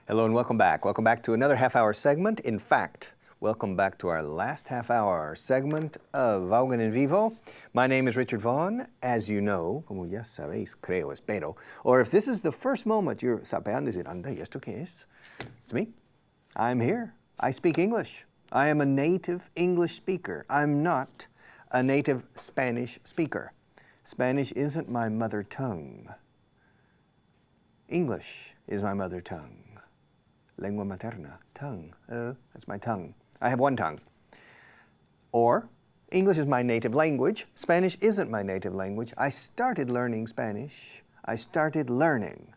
Hello and welcome back. Welcome back to another half-hour segment. In fact, welcome back to our last half-hour segment of Vaughan and Vivo. My name is Richard Vaughan. As you know, como ya sabéis, creo, espero, or if this is the first moment you're zapeando y decir, anda, ¿y esto qué es? It's me. I'm here. I speak English. I am a native English speaker. I'm not a native Spanish speaker. Spanish isn't my mother tongue. English is my mother tongue. Lengua materna, tongue. That's my tongue. I have one tongue. Or, English is my native language. Spanish isn't my native language. I started learning Spanish. I started learning.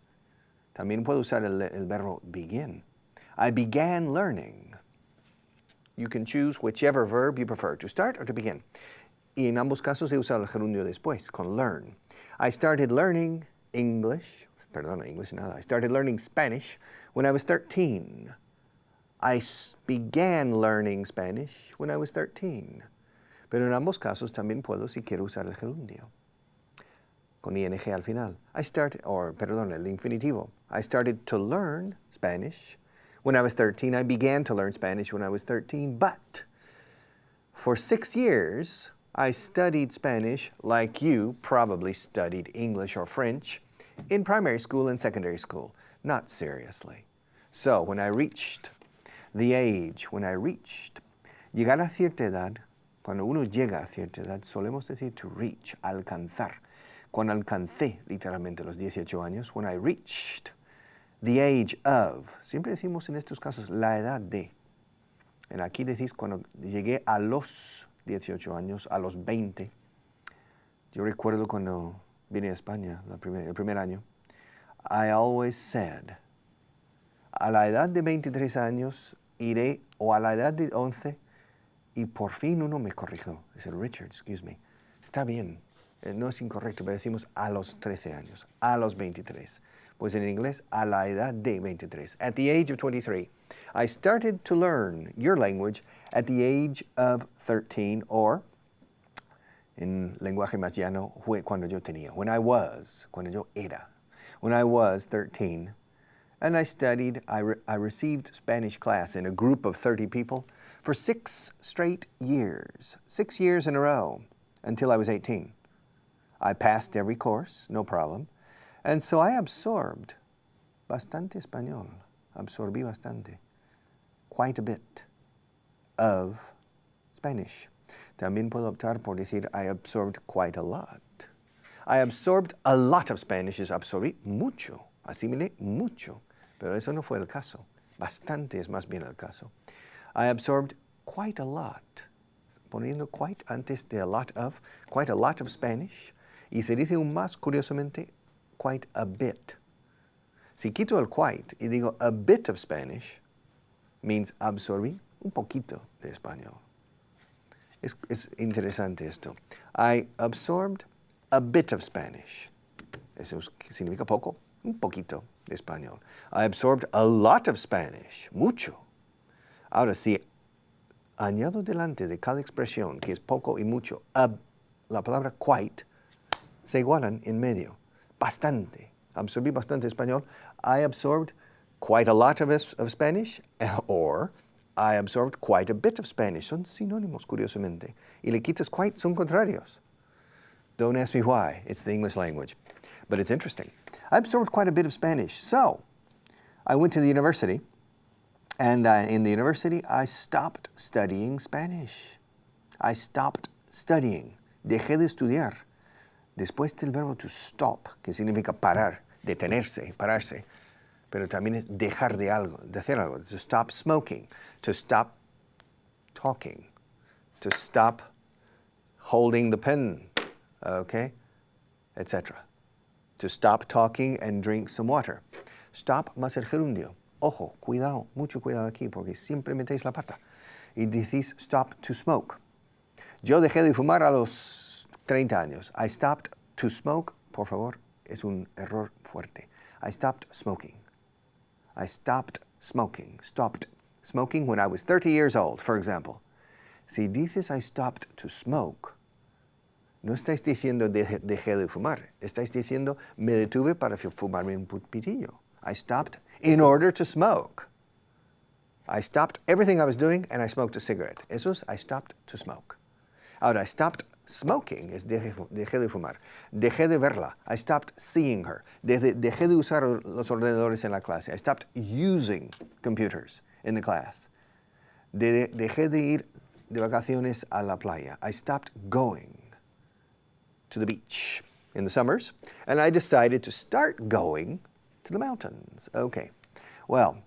También puedo usar el verbo begin. I began learning. You can choose whichever verb you prefer, to start or to begin. Y en ambos casos he usado el gerundio después, con learn. I started learning English. I started learning Spanish when I was 13. I began learning Spanish when I was 13. Pero en ambos casos también puedo, si quiero, usar el gerundio, con ing al final. el infinitivo. I started to learn Spanish when I was 13. I began to learn Spanish when I was 13. But for 6 years, I studied Spanish like you probably studied English or French in primary school and secondary school, not seriously. So when I reached llegar a cierta edad, cuando uno llega a cierta edad, solemos decir to reach, alcanzar. Cuando alcancé literalmente los 18 años, when I reached the age of, siempre decimos en estos casos la edad de. En aquí decís cuando llegué a los 18 años, a los 20. Yo recuerdo cuando vine a España el primer año, I always said, a la edad de 23 años iré, o a la edad de 11, y por fin uno me corrigió. Dice, Richard, excuse me, está bien, no es incorrecto, pero decimos a los 13 años, a los 23. Pues en inglés, a la edad de 23. At the age of 23, I started to learn your language at the age of 13, or en lenguaje más llano, cuando yo tenía, cuando yo era. When I was 13, and I studied, I received Spanish class in a group of 30 people for 6 straight years, 6 years in a row, until I was 18. I passed every course, no problem, and so I absorbed bastante español, absorbí bastante, quite a bit of Spanish. También puedo optar por decir I absorbed quite a lot. I absorbed a lot of Spanish is absorbí mucho, asimilé mucho, pero eso no fue el caso. Bastante es más bien el caso. I absorbed quite a lot, poniendo quite antes de quite a lot of Spanish, y se dice aún más curiosamente, quite a bit. Si quito el quite y digo a bit of Spanish, means absorbí un poquito de español. Es interesante esto. I absorbed a bit of Spanish. Eso significa poco, un poquito de español. I absorbed a lot of Spanish, mucho. Ahora, si añado delante de cada expresión, que es poco y mucho, la palabra quite, se igualan en medio. Bastante. Absorbí bastante español. I absorbed quite a lot of Spanish, or I absorbed quite a bit of Spanish. Son sinónimos, curiosamente. Y le quitas quite, son contrarios. Don't ask me why. It's the English language. But it's interesting. I absorbed quite a bit of Spanish. So, I went to the university, and in the university, I stopped studying Spanish. I stopped studying. Dejé de estudiar. Después del verbo to stop, que significa parar, detenerse, pararse. Pero también es dejar de hacer algo. To stop smoking, to stop talking, to stop holding the pen, okay, etc. To stop talking and drink some water. Stop más el gerundio. Ojo, cuidado, mucho cuidado aquí, porque siempre metéis la pata. Y decís stop to smoke. Yo dejé de fumar a los 30 años. I stopped to smoke, por favor, es un error fuerte. I stopped smoking. I stopped smoking. Stopped smoking when I was 30 years old, for example. Si dices I stopped to smoke, no estáis diciendo dejé de fumar. Estáis diciendo me detuve para fumarme un pitillo. I stopped in order to smoke. I stopped everything I was doing and I smoked a cigarette. Eso es, I stopped to smoke. Ahora, I stopped smoking, es dejé de fumar. Dejé de verla. I stopped seeing her. Dejé de usar los ordenadores en la clase. I stopped using computers in the class. Dejé de ir de vacaciones a la playa. I stopped going to the beach in the summers, and I decided to start going to the mountains. Okay, well,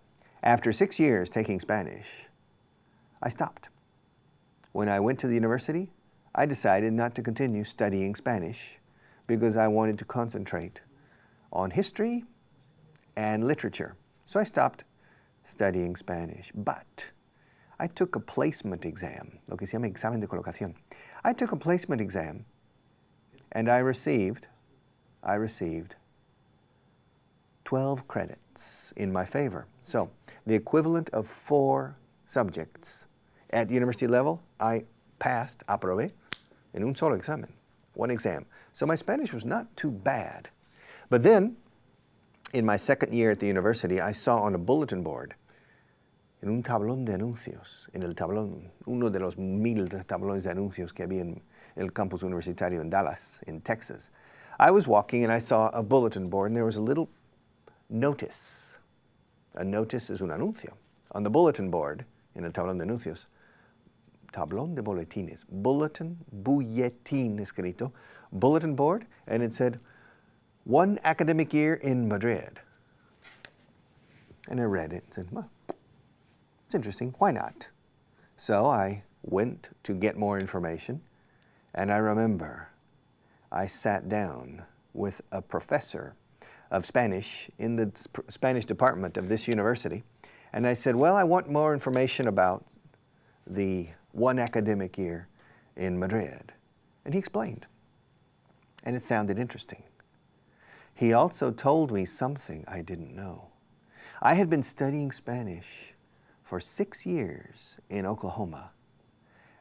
after 6 years taking Spanish, I stopped. When I went to the university, I decided not to continue studying Spanish because I wanted to concentrate on history and literature. So I stopped studying Spanish. But I took a placement exam, lo que se llama examen de colocación. I took a placement exam and I received 12 credits in my favor. So the equivalent of 4 subjects at university level, I passed, aprobé, en un solo examen, one exam. So my Spanish was not too bad. But then, in my second year at the university, I saw on a bulletin board, en un tablón de anuncios, en el tablón, uno de los 1000 tablones de anuncios que había en el campus universitario in Dallas, in Texas. I was walking and I saw a bulletin board and there was a little notice. A notice is un anuncio. On the bulletin board, en el tablón de anuncios, tablón de boletines, bulletín escrito, bulletin board, and it said, 1 academic year in Madrid. And I read it and said, well, it's interesting, why not? So I went to get more information, and I remember I sat down with a professor of Spanish in the Spanish department of this university, and I said, well, I want more information about the 1 academic year in Madrid. And he explained, and it sounded interesting. He also told me something I didn't know. I had been studying Spanish for 6 years in Oklahoma,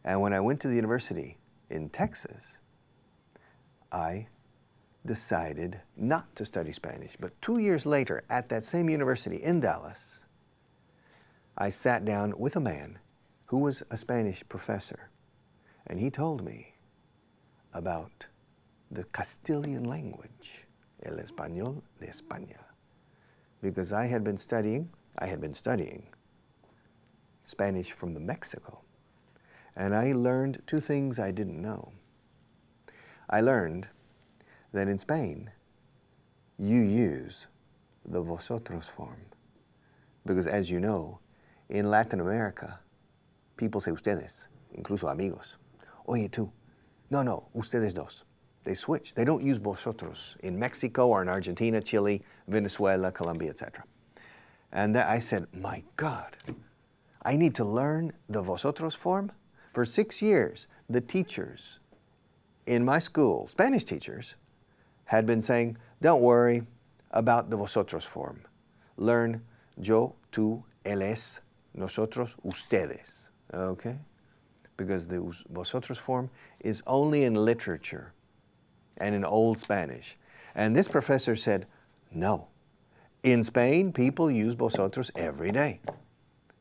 and when I went to the university in Texas, I decided not to study Spanish. But 2 years later, at that same university in Dallas, I sat down with a man who was a Spanish professor, and he told me about the Castilian language, el español de España, because I had been studying Spanish from Mexico, and I learned 2 things I didn't know. I learned that in Spain, you use the vosotros form, because as you know, in Latin America, people say ustedes, incluso amigos. Oye, tú. No, ustedes dos. They switch. They don't use vosotros in Mexico or in Argentina, Chile, Venezuela, Colombia, etc. And I said, my God, I need to learn the vosotros form. For 6 years, the teachers in my school, Spanish teachers, had been saying, don't worry about the vosotros form. Learn yo, tú, éles, nosotros, ustedes. Okay? Because the vosotros form is only in literature and in Old Spanish. And this professor said, no. In Spain, people use vosotros every day.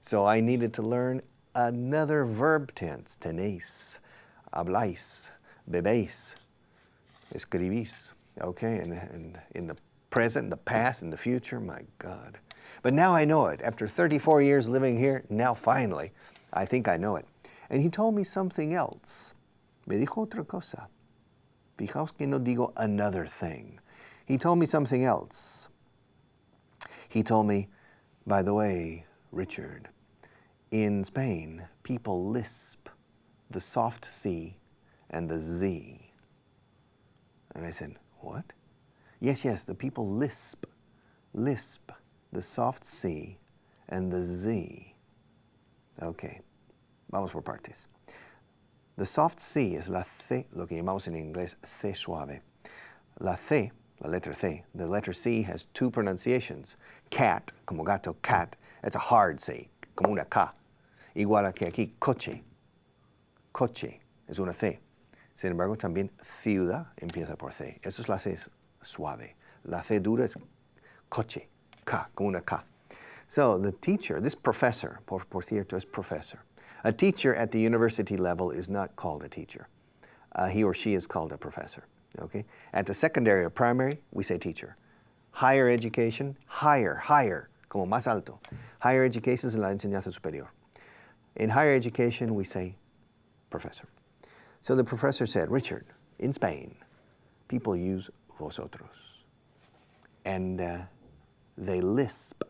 So I needed to learn another verb tense, tenéis, habláis, bebéis, escribís. Okay? And in the present, the past, and the future, my God. But now I know it. After 34 years living here, now finally, I think I know it. And he told me something else. Me dijo otra cosa. Fijaos que no digo another thing. He told me something else. He told me, by the way, Richard, in Spain, people lisp the soft C and the Z. And I said, what? Yes, the people lisp the soft C and the Z. Okay, vamos por partes. The soft C es la C, lo que llamamos en inglés C suave. La C, la letra C, the letter C has 2 pronunciations. Cat, como gato, cat, it's a hard C, como una K. Igual a que aquí, coche. Coche es una C. Sin embargo, también ciudad empieza por C. Eso es la C suave. La C dura es coche, K, como una K. So the teacher, this professor, por cierto, es professor. A teacher at the university level is not called a teacher. He or she is called a professor. Okay? At the secondary or primary, we say teacher. Higher education, higher, como más alto. Higher education es la enseñanza superior. In higher education, we say professor. So the professor said, Richard, in Spain, people use vosotros. And they lisp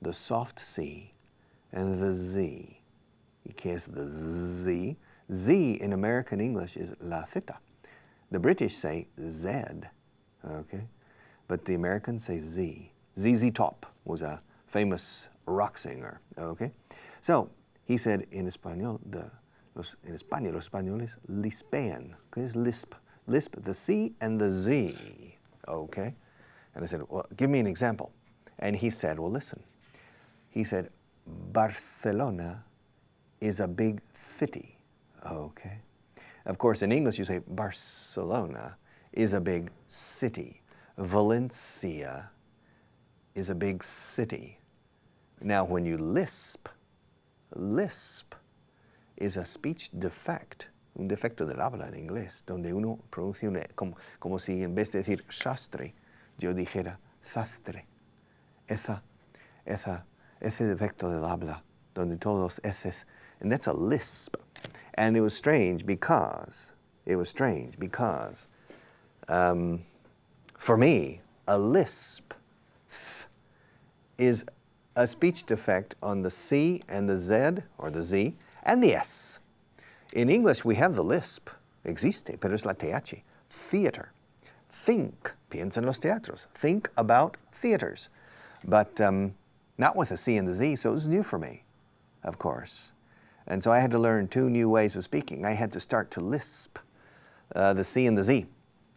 the soft C and the Z. ¿Y qué es the Z? Z in American English is la theta. The British say Z, okay? But the Americans say Z. ZZ Top was a famous rock singer, okay? So, he said in Español, en España los españoles lispean. ¿Qué es lisp? Lisp the C and the Z, okay? And I said, well, give me an example. And he said, well, listen. He said, Barcelona is a big city, okay? Of course, in English, you say Barcelona is a big city. Valencia is a big city. Now, when you lisp is a speech defect, un defecto del habla en inglés, donde uno pronuncia como si en vez de decir sastre, yo dijera sastre. Ese defecto del habla, donde todos eses, and that's a lisp. And it was strange because, for me, a lisp is a speech defect on the C and the Z, or the Z, and the S. In English, we have the lisp. Existe, pero es la TH. Theater. Think. Piensa en los teatros. Think about theaters. But not with the C and the Z, so it was new for me, of course. And so I had to learn 2 new ways of speaking. I had to start to lisp the C and the Z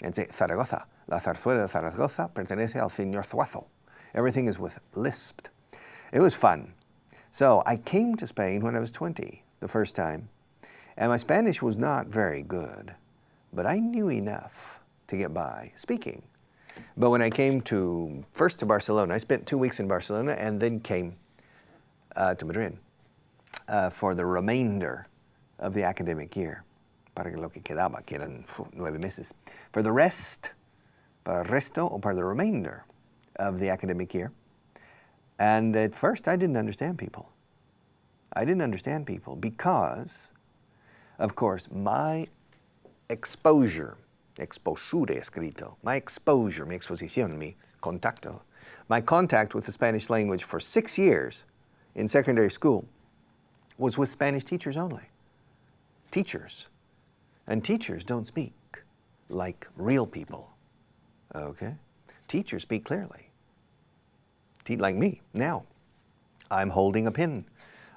and say Zaragoza. La zarzuela de Zaragoza pertenece al señor Zuazo. Everything is with lisped. It was fun. So I came to Spain when I was 20, the first time, and my Spanish was not very good, but I knew enough to get by speaking. But when I came first to Barcelona, I spent 2 weeks in Barcelona and then came to Madrid for the remainder of the academic year, para lo que quedaba, que eran 9 meses. For the rest, para el resto, or para the remainder of the academic year. And at first, I didn't understand people. I didn't understand people because, of course, my exposure escrito, my exposure, mi exposición, mi contacto, my contact with the Spanish language for 6 years in secondary school was with Spanish teachers only. Teachers. And teachers don't speak like real people, okay? Teachers speak clearly. Like me, now. I'm holding a pen.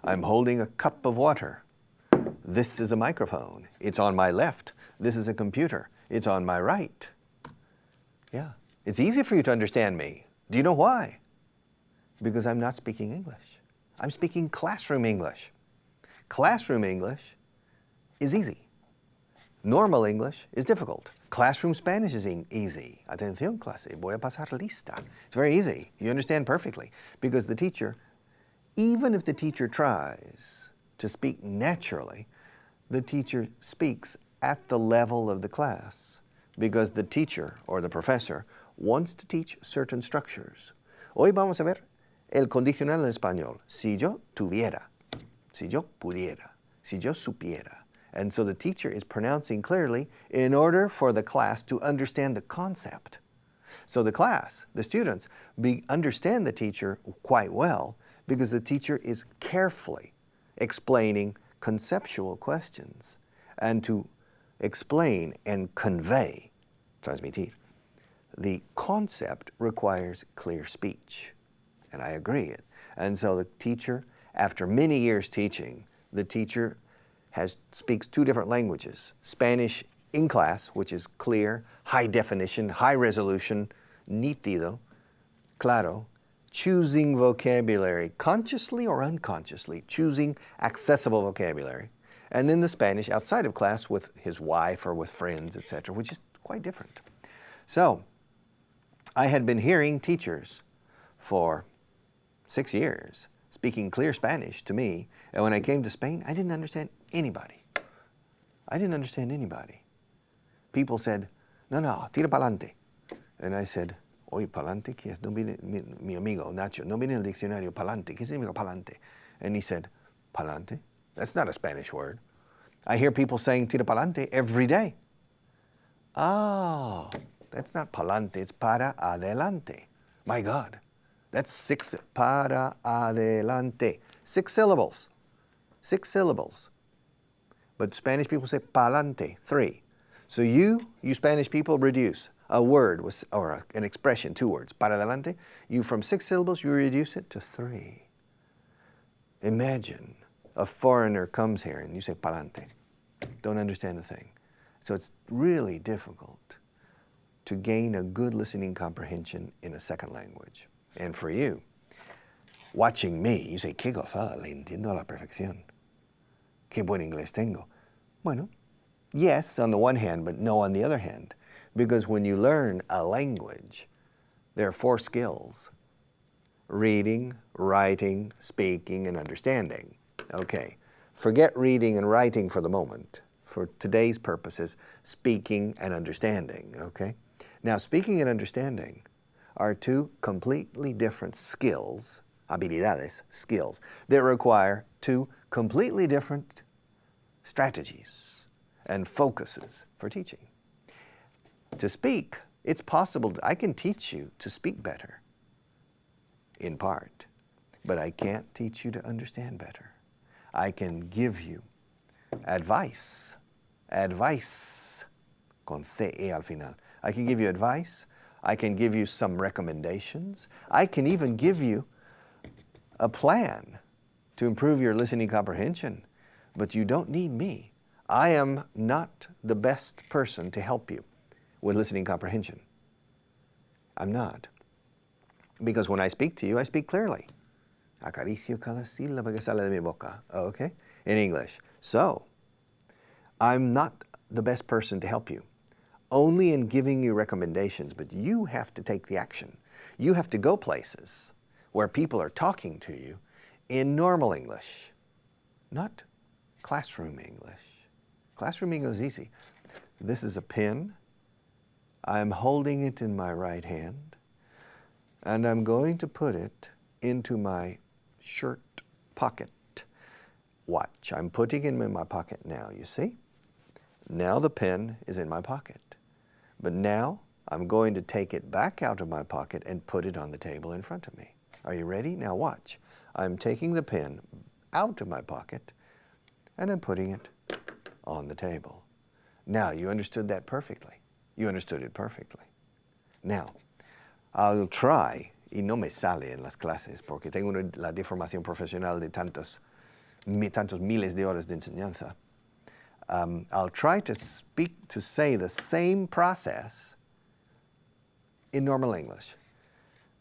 I'm holding a cup of water. This is a microphone. It's on my left. This is a computer. It's on my right. Yeah. It's easy for you to understand me. Do you know why? Because I'm not speaking English. I'm speaking classroom English. Classroom English is easy. Normal English is difficult. Classroom Spanish is easy. Atención clase, voy a pasar lista. It's very easy. You understand perfectly. Because the teacher, even if the teacher tries to speak naturally, the teacher speaks at the level of the class. Because the teacher or the professor wants to teach certain structures. Hoy vamos a ver el condicional en español. Si yo tuviera, si yo pudiera, si yo supiera. And so the teacher is pronouncing clearly in order for the class to understand the concept. So the class, the students, understand the teacher quite well because the teacher is carefully explaining conceptual questions. And to explain and convey, transmitir, the concept requires clear speech. And I agree. And so the teacher, after many years teaching, the teacher speaks 2 different languages. Spanish in class, which is clear, high definition, high resolution, nítido, claro, choosing vocabulary, consciously or unconsciously, choosing accessible vocabulary. And then the Spanish outside of class with his wife or with friends, etc., which is quite different. So, I had been hearing teachers for 6 years, speaking clear Spanish to me. And when I came to Spain, I didn't understand anybody. I didn't understand anybody. People said, no, tira pa'lante. And I said, oye, pa'lante, ¿qué es? No viene, mi amigo Nacho, no viene en el diccionario, pa'lante. ¿Qué significa pa'lante? And he said, pa'lante? That's not a Spanish word. I hear people saying tira pa'lante every day. Oh, that's not pa'lante, it's para adelante. My God, that's 6, para adelante. 6 syllables, 6 syllables. But Spanish people say pa'lante, 3. So you Spanish people reduce a word or an expression, 2 words, para adelante. You from 6 syllables, you reduce it to 3. Imagine a foreigner comes here and you say pa'lante. Don't understand a thing. So it's really difficult to gain a good listening comprehension in a second language. And for you, watching me, you say, qué gozada, le entiendo a la perfección. Qué buen inglés tengo. Bueno, yes, on the one hand, but no on the other hand. Because when you learn a language, there are 4 skills: reading, writing, speaking, and understanding. Okay, forget reading and writing for the moment. For today's purposes, speaking and understanding, okay? Now, speaking and understanding are 2 completely different skills, habilidades, skills, that require 2 completely different strategies and focuses for teaching. To speak, it's possible, I can teach you to speak better, in part, but I can't teach you to understand better. I can give you advice, con C-E al final. I can give you advice, I can give you some recommendations, I can even give you a plan to improve your listening comprehension, but you don't need me. I am not the best person to help you with listening comprehension. I'm not. Because when I speak to you, I speak clearly. Acaricio cada sílaba que sale de mi boca, okay? In English. So, I'm not the best person to help you, only in giving you recommendations, but you have to take the action. You have to go places where people are talking to you in normal English, not classroom English. Classroom English is easy. This is a pen. I'm holding it in my right hand, and I'm going to put it into my shirt pocket. Watch, I'm putting it in my pocket now, you see? Now the pen is in my pocket. But now I'm going to take it back out of my pocket and put it on the table in front of me. Are you ready? Now watch. I'm taking the pen out of my pocket and I'm putting it on the table. Now, you understood that perfectly. You understood it perfectly. Now, I'll try, y no me sale en las clases porque tengo la deformación profesional de tantos miles de horas de enseñanza. I'll try to say the same process in normal English.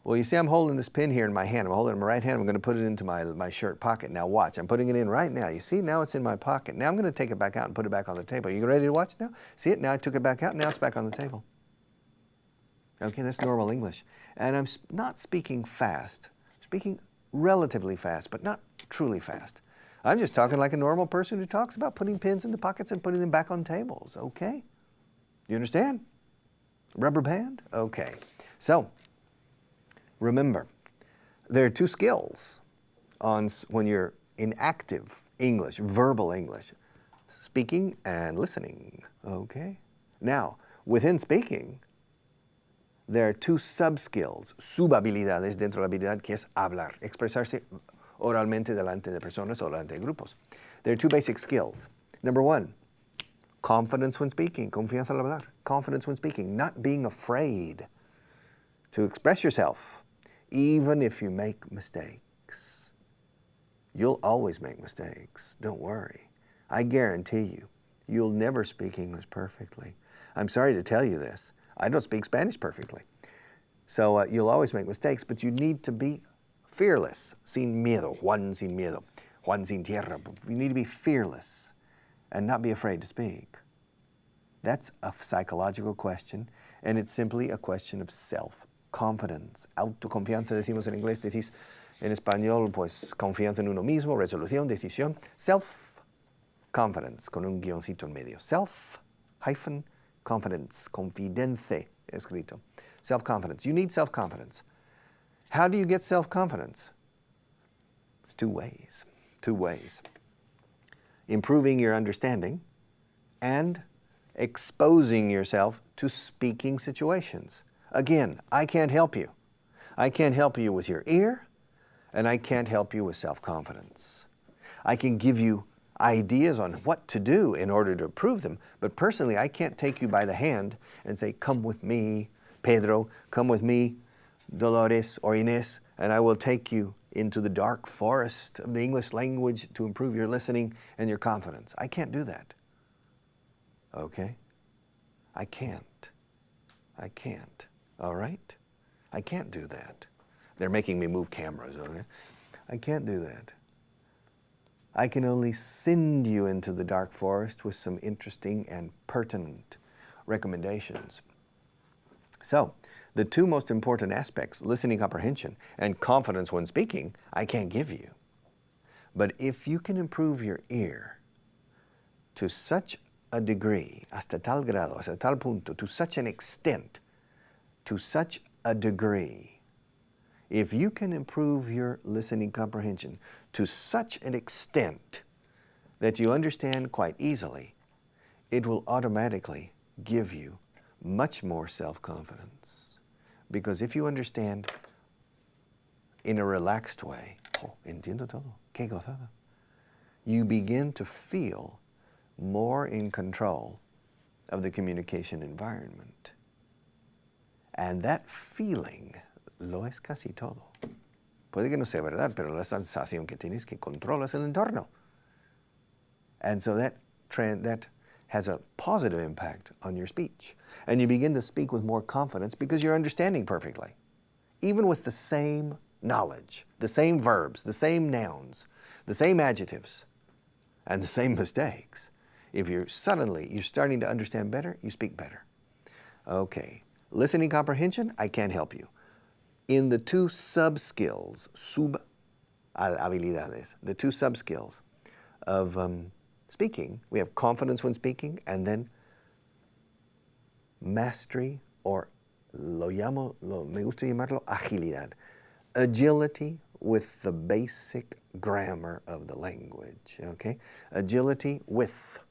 Well, you see, I'm holding this pen here in my hand. I'm holding it in my right hand. I'm going to put it into my shirt pocket. Now watch. I'm putting it in right now. You see, now it's in my pocket. Now I'm going to take it back out and put it back on the table. You ready to watch now? See it? Now I took it back out. Now it's back on the table. Okay, that's normal English. And I'm not speaking fast. I'm speaking relatively fast, but not truly fast. I'm just talking like a normal person who talks about putting pins in the pockets and putting them back on tables. Okay? You understand? Rubber band? Okay. So, remember, there are 2 skills when you're in active English, verbal English, speaking and listening, okay? Now, within speaking, there are 2 sub-skills, subhabilidades dentro de la habilidad que es hablar, expresarse oralmente delante de personas o delante de grupos. There are 2 basic skills. Number 1, confidence when speaking, confianza al hablar, confidence when speaking, not being afraid to express yourself, even if you make mistakes. You'll always make mistakes, don't worry. I guarantee you, you'll never speak English perfectly. I'm sorry to tell you this, I don't speak Spanish perfectly. So you'll always make mistakes, but you need to be fearless, sin miedo, Juan sin miedo, Juan sin tierra. You need to be fearless and not be afraid to speak. That's a psychological question, and it's simply a question of self self-confidence. Autoconfianza decimos en inglés, decís en español, pues confianza en uno mismo, resolución, decisión. Self-confidence, con un guioncito en medio. Self-confidence, confidence escrito. Self-confidence. You need self-confidence. How do you get self-confidence? Two ways. Improving your understanding and exposing yourself to speaking situations. Again, I can't help you. I can't help you with your ear, and I can't help you with self-confidence. I can give you ideas on what to do in order to improve them, but personally, I can't take you by the hand and say, come with me, Pedro, come with me, Dolores or Inés, and I will take you into the dark forest of the English language to improve your listening and your confidence. I can't do that. Okay? I can't. All right? I can't do that. They're making me move cameras, okay? I can't do that. I can only send you into the dark forest with some interesting and pertinent recommendations. So, the two most important aspects, listening comprehension and confidence when speaking, I can't give you. But if you can improve your ear to such a degree, hasta tal grado, hasta tal punto, to such an extent, to such a degree, if you can improve your listening comprehension to such an extent that you understand quite easily, it will automatically give you much more self-confidence. Because if you understand in a relaxed way, entiendo todo, qué gozada, you begin to feel more in control of the communication environment. And that feeling lo es casi todo. Puede que no sea verdad, pero la sensación que tienes que controlas el entorno. And so that has a positive impact on your speech. And you begin to speak with more confidence because you're understanding perfectly. Even with the same knowledge, the same verbs, the same nouns, the same adjectives, and the same mistakes. If you're starting to understand better, you speak better. Okay, listening comprehension, I can't help you. In the two sub-skills, habilidades, the two sub-skills of speaking, we have confidence when speaking, and then mastery, or me gusta llamarlo agilidad. Agility with the basic grammar of the language, okay? Agility,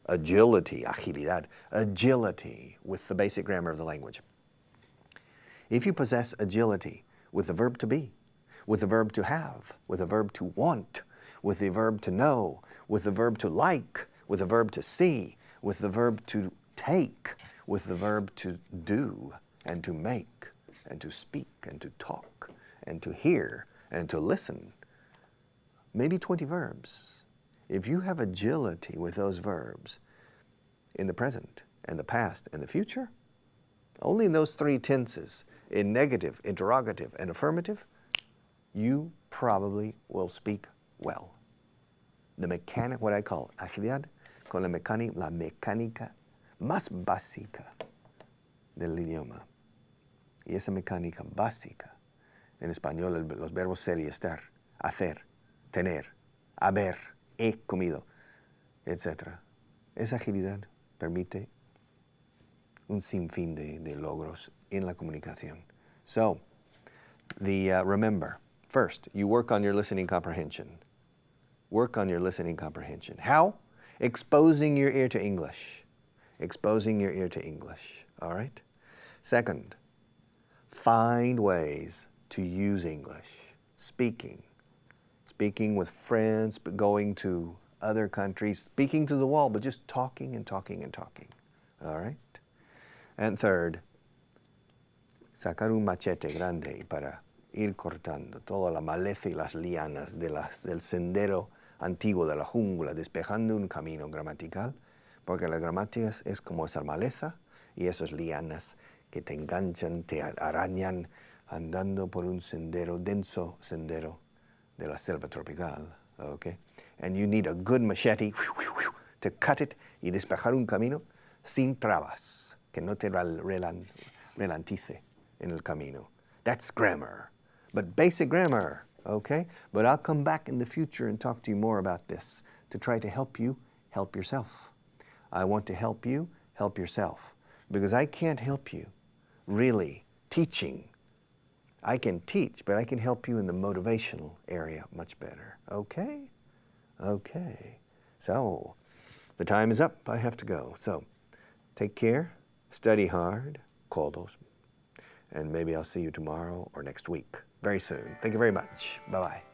agilidad, agility with the basic grammar of the language. If you possess agility with the verb to be, with the verb to have, with the verb to want, with the verb to know, with the verb to like, with the verb to see, with the verb to take, with the verb to do and to make and to speak and to talk and to hear and to listen. Maybe 20 verbs. If you have agility with those verbs in the present and the past and the future, only in those three tenses, in negative, interrogative, and affirmative, you probably will speak well. The mechanic, what I call agilidad, con la mecánica más básica del idioma. Y esa mecánica básica, en español los verbos ser y estar, hacer, tener, haber, he comido, etc. Esa agilidad permite un sinfín de logros en la comunicación. So, remember, first, you work on your listening comprehension. Work on your listening comprehension. How? Exposing your ear to English. Exposing your ear to English, all right? Second, find ways to use English. Speaking with friends, but going to other countries, speaking to the wall, but just talking and talking and talking, all right? And third, sacar un machete grande para ir cortando toda la maleza y las lianas del sendero antiguo de la jungla, despejando un camino gramatical, porque la gramática es como esa maleza y esas lianas que te enganchan, te arañan, andando por un sendero, denso sendero de la selva tropical, okay? And you need a good machete to cut it y despejar un camino sin trabas, que no te ralentice en el camino. That's grammar, but basic grammar, okay? But I'll come back in the future and talk to you more about this to try to help you help yourself. I want to help you help yourself because I can't help you really teaching. I can teach, but I can help you in the motivational area much better, okay? Okay, so the time is up. I have to go. So take care, study hard, call those, and maybe I'll see you tomorrow or next week, very soon. Thank you very much. Bye-bye.